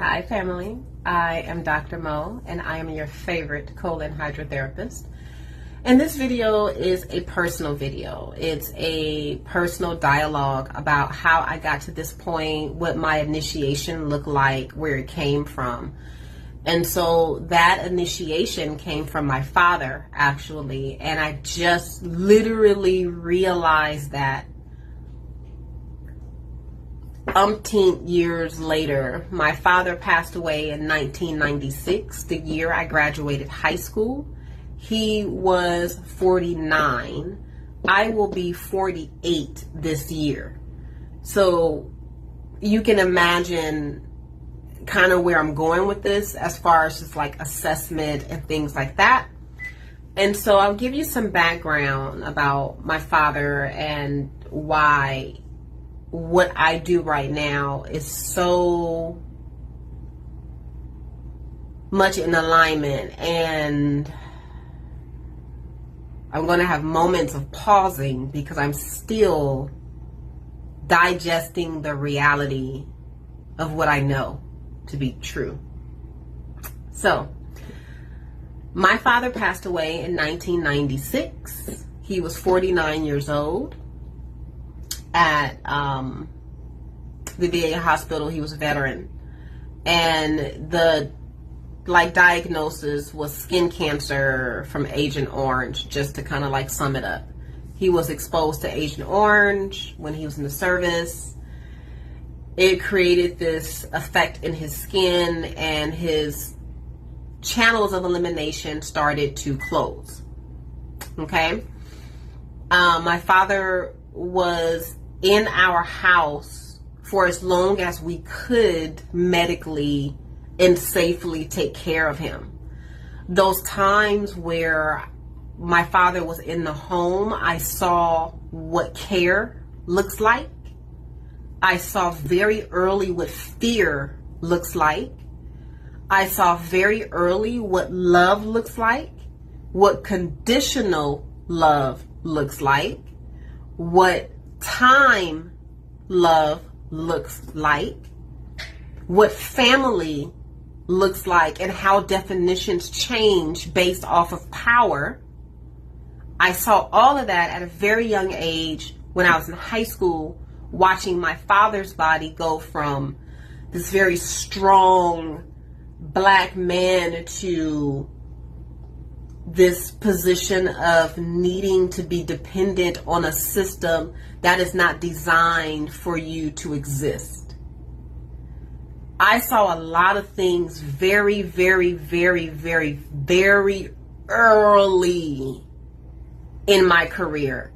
Hi family, I am Dr. Mo and I am your favorite colon hydrotherapist. And this video is a personal video. It's a personal dialogue about how I got to this point, what my initiation looked like, where it came from. And so that initiation came from my father, actually, and I just literally realized that umpteen years later. My father passed away in 1996, the year I graduated high school. He was 49. I will be 48 this year. So you can imagine kind of where I'm going with this as far as just like assessment and things like that. And so I'll give you some background about my father and why what I do right now is so much in alignment, and I'm going to have moments of pausing because I'm still digesting the reality of what I know to be true. So, my father passed away in 1996. He was 49 years old. At the VA hospital. He was a veteran, and the diagnosis was skin cancer from Agent Orange, just to kind of like sum it up. He was exposed to Agent Orange when he was in the service. It created this effect in his skin, and his channels of elimination started to close. Okay. My father was in our house for as long as we could medically and safely take care of him. Those times where my father was in the home, I saw what care looks like. I saw very early what fear looks like. I saw very early what love looks like, what conditional love looks like, what time love looks like, what family looks like, and how definitions change based off of power. I saw all of that at a very young age when I was in high school, watching my father's body go from this very strong black man to this position of needing to be dependent on a system that is not designed for you to exist. I saw a lot of things very, very, very, very, very early in my career.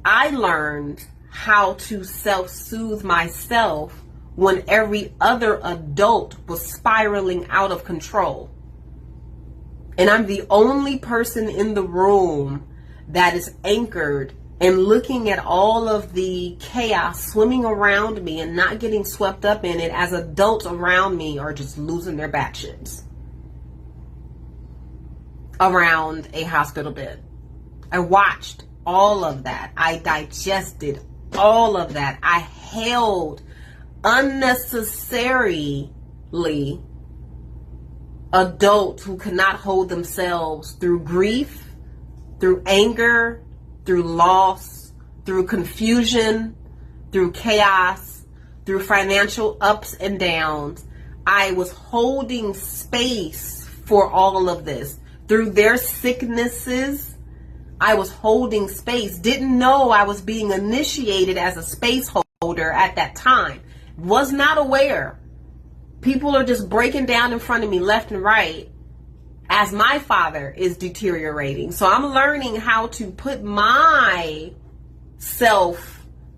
I learned how to self-soothe myself when every other adult was spiraling out of control. And I'm the only person in the room that is anchored and looking at all of the chaos swimming around me and not getting swept up in it as adults around me are just losing their batshits around a hospital bed. I watched all of that. I digested all of that. I held unnecessarily adults who could not hold themselves through grief, through anger, through loss, through confusion, through chaos, through financial ups and downs. I was holding space for all of this. Through their sicknesses, I was holding space. Didn't know I was being initiated as a space holder at that time. Was not aware. People are just breaking down in front of me left and right as my father is deteriorating. So I'm learning how to put myself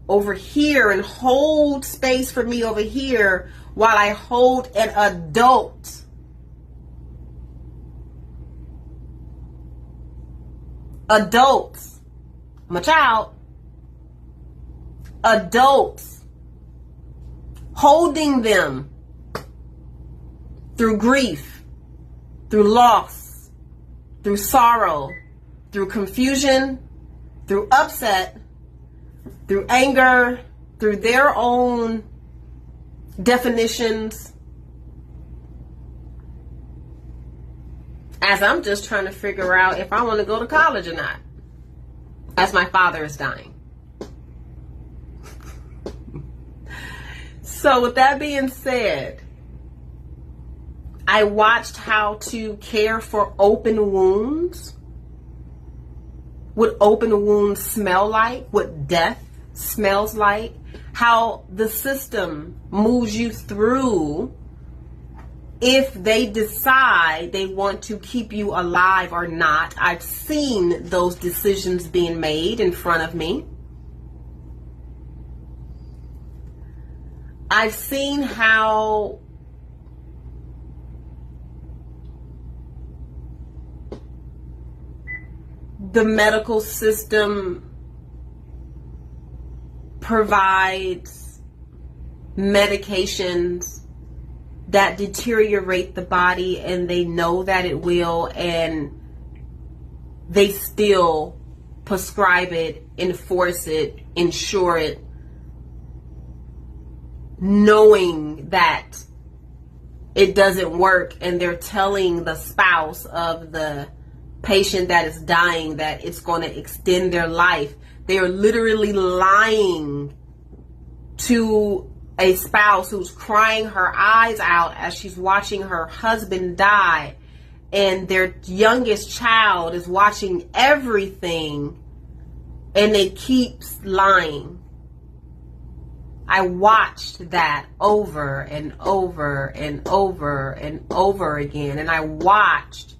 over here and hold space for me over here while I hold an adult. Adults. I'm a child. Adults. Holding them through grief, through loss, through sorrow, through confusion, through upset, through anger, through their own definitions, as I'm just trying to figure out if I want to go to college or not, as my father is dying. So with that being said, I watched how to care for open wounds, what open wounds smell like, what death smells like, how the system moves you through if they decide they want to keep you alive or not. I've seen those decisions being made in front of me. I've seen how the medical system provides medications that deteriorate the body, and they know that it will, and they still prescribe it, enforce it, insure it, knowing that it doesn't work, and they're telling the spouse of the patient that is dying that it's going to extend their life. They are literally lying to a spouse who's crying her eyes out as she's watching her husband die, and their youngest child is watching everything, and they keep lying. I watched that over and over and over and over again, and I watched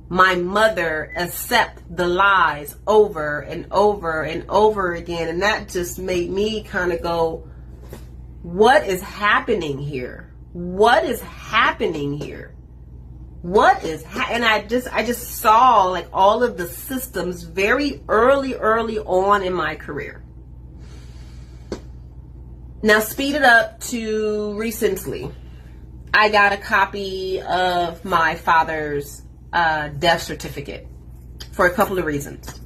my mother accept the lies over and over and over again, and that just made me kind of go, what is happening here? What is happening here? And I just saw like all of the systems very early on in my career. Now speed it up to recently. I got a copy of my father's death certificate for a couple of reasons.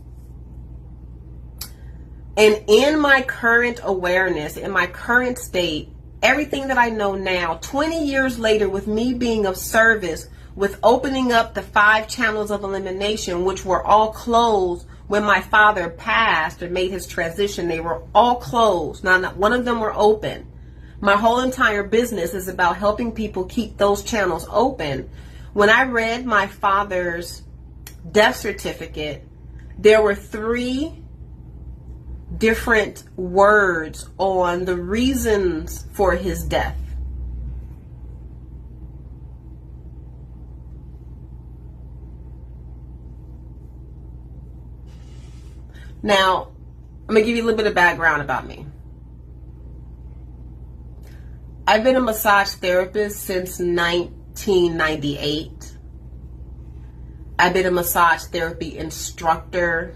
And in my current awareness, in my current state, everything that I know now, 20 years later, with me being of service, with opening up the 5 channels of elimination, which were all closed when my father passed or made his transition, they were all closed. Now, not one of them were open. My whole entire business is about helping people keep those channels open. When I read my father's death certificate, there were 3 different words on the reasons for his death. Now, I'm going to give you a little bit of background about me. I've been a massage therapist since 1998. I've been a massage therapy instructor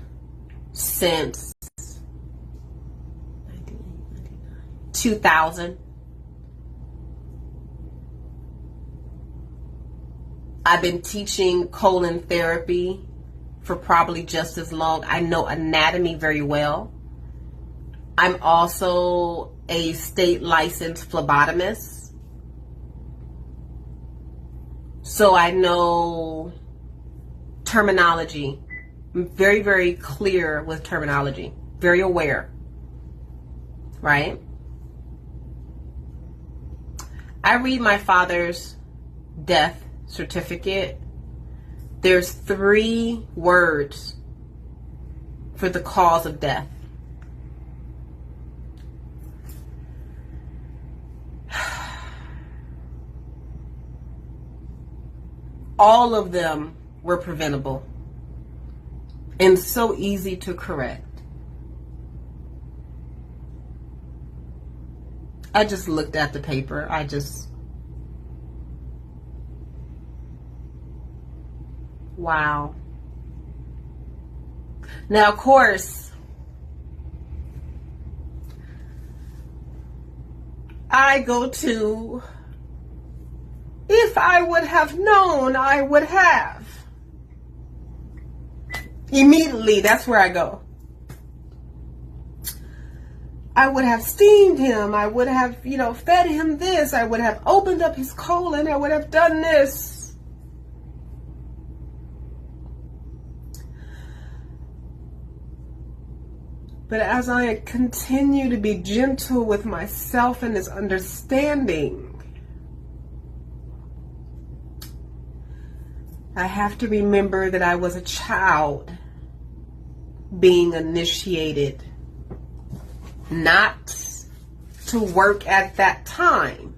since 2000. I've been teaching colon therapy for probably just as long. I know anatomy very well. I'm also a state licensed phlebotomist. So I know terminology. I'm very, very clear with terminology. Very aware. Right? I read my father's death certificate. There's 3 words for the cause of death. All of them were preventable and so easy to correct. I just looked at the paper. Wow. Now, of course, I go to, if I would have known, I would have. Immediately, that's where I go. I would have steamed him. I would have, fed him this. I would have opened up his colon. I would have done this. But as I continue to be gentle with myself in this understanding, I have to remember that I was a child being initiated, not to work at that time,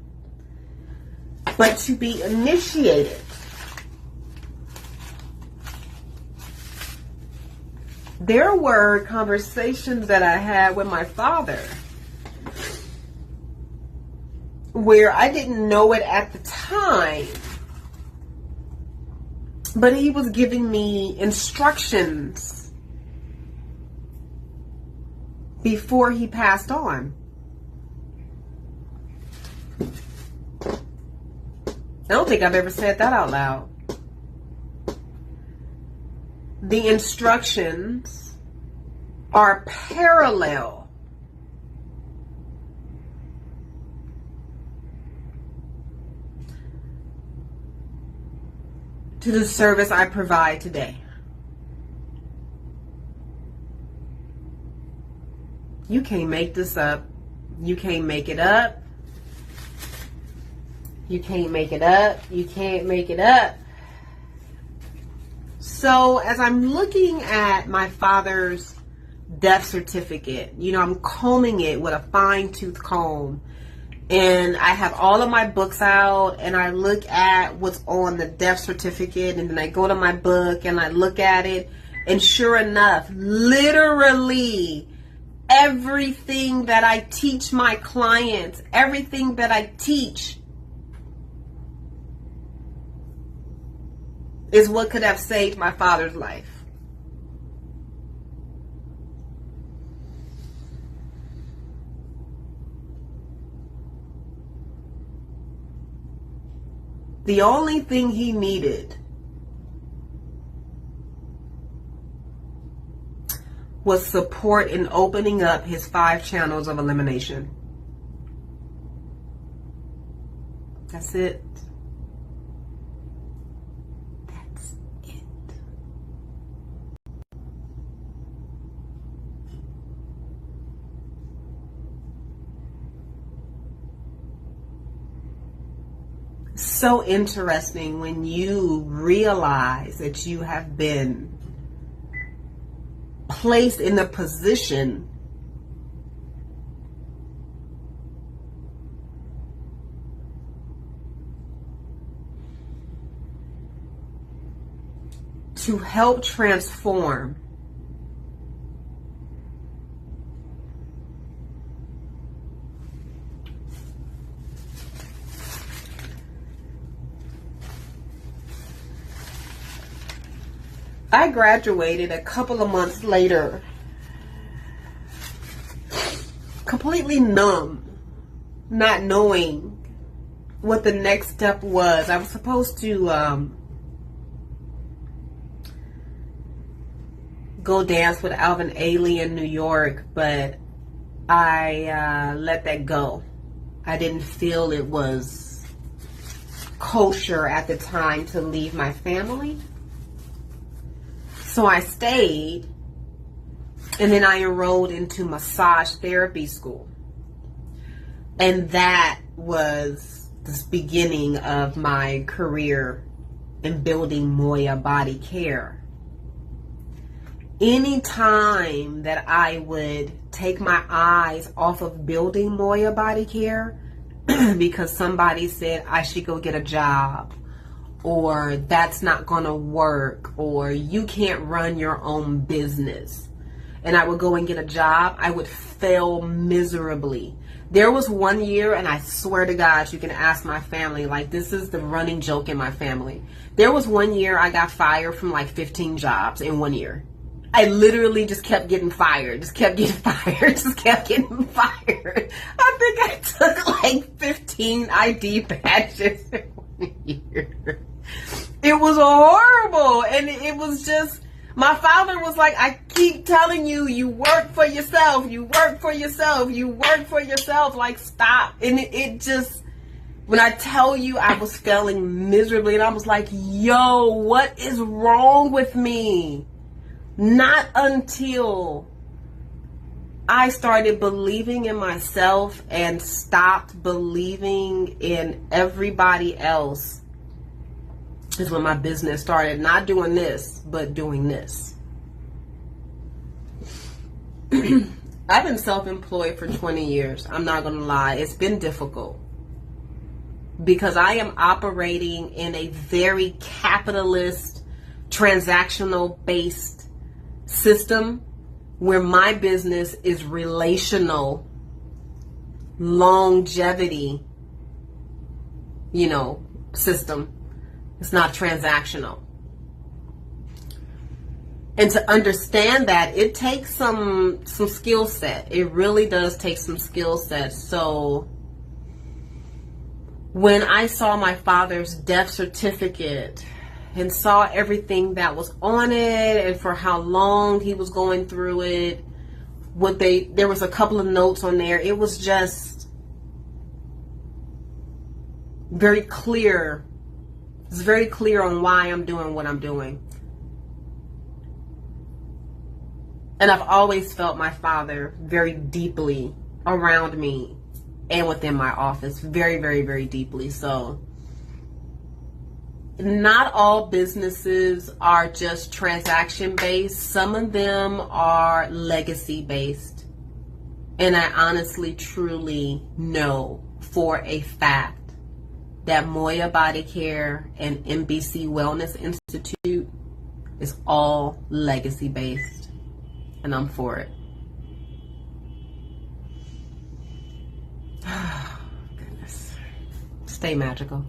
but to be initiated. There were conversations that I had with my father where I didn't know it at the time, but he was giving me instructions before he passed on. I don't think I've ever said that out loud. The instructions are parallel to the service I provide today. You can't make this up. You can't make it up. You can't make it up. You can't make it up. So as I'm looking at my father's death certificate, I'm combing it with a fine-tooth comb, and I have all of my books out, and I look at what's on the death certificate, and then I go to my book and I look at it, and sure enough, literally everything that I teach my clients, everything that I teach is what could have saved my father's life. The only thing he needed was support in opening up his 5 channels of elimination. That's it. So interesting when you realize that you have been placed in the position to help transform I graduated a couple of months later, completely numb, not knowing what the next step was. I was supposed to go dance with Alvin Ailey in New York, but I let that go. I didn't feel it was kosher at the time to leave my family. So I stayed, and then I enrolled into massage therapy school. And that was the beginning of my career in building Moya Body Care. Anytime that I would take my eyes off of building Moya Body Care because somebody said I should go get a job, or that's not gonna work, or you can't run your own business, and I would go and get a job, I would fail miserably. There was one year, and I swear to God, you can ask my family, like, this is the running joke in my family. There was one year I got fired from like 15 jobs in 1 year. I literally just kept getting fired, just kept getting fired. I think I took like 15 ID badges in 1 year. It was horrible, and it was just, my father was like, I keep telling you, you work for yourself, you work for yourself, you work for yourself, like, stop. And it just, when I tell you I was failing miserably, and I was like, yo, what is wrong with me? Not until I started believing in myself and stopped believing in everybody else is when my business started not doing this, but doing this. I've been self-employed for 20 years. I'm not going to lie. It's been difficult because I am operating in a very capitalist, transactional based system where my business is relational, longevity, system. It's not transactional. And to understand that, it takes some skill set. It really does take some skill set. So when I saw my father's death certificate and saw everything that was on it and for how long he was going through it, there was a couple of notes on there. It was just very clear. It's very clear on why I'm doing what I'm doing. And I've always felt my father very deeply around me and within my office. Very, very, very deeply. So not all businesses are just transaction based. Some of them are legacy based. And I honestly, truly know for a fact that Moya Body Care and MBC Wellness Institute is all legacy based. And I'm for it. Goodness. Stay magical.